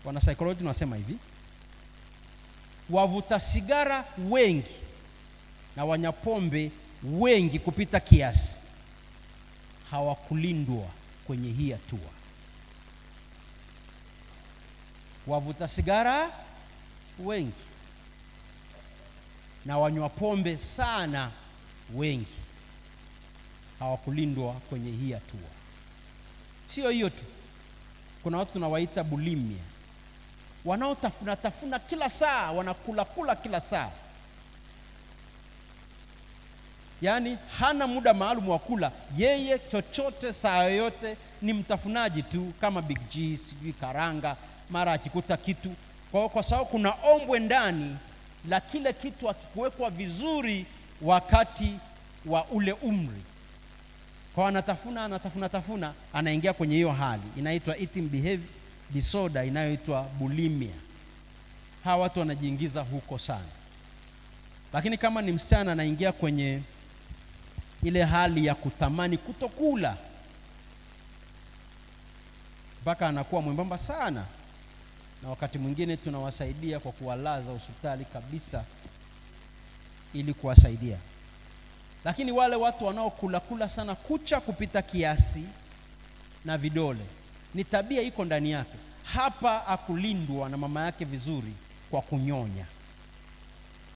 wana psychology wanasema hivi, wavuta sigara wengi na wanyapombe wengi kupita kiasi hawakulindwa kwenye hii hatua. Wavuta sigara wengi na wanywa pombe sana wengi hawakulindwa kwenye hii hatua. Sio hiyo tu, kuna watu tunawaita bulimia, wanaotafuna kila saa, wanakula kila saa. Yaani hana muda maalum wa kula, yeye chochote saa yote ni mtafunaji tu, kama Big G, sijui karanga, mara akikuta kitu. Kwa sababu kuna ombwe ndani la kile kitu akikuwekwa vizuri wakati wa ule umri. Kwa anatafuna, anaingia kwenye hiyo hali inaitwa eating behavior disorder, inayoitwa bulimia. Hawa watu wanajiingiza huko sana. Lakini kama ni msichana, anaingia kwenye ile hali ya kutamani kutokula mpaka anakuwa mwembamba sana, na wakati mwingine tunawasaidia kwa kuwalaza hospitali kabisa ili kuwasaidia. Lakini wale watu wanaokula sana kucha kupita kiasi na vidole, ni tabia iko ndani yake. Hapa akulindwa na mama yake vizuri kwa kunyonya.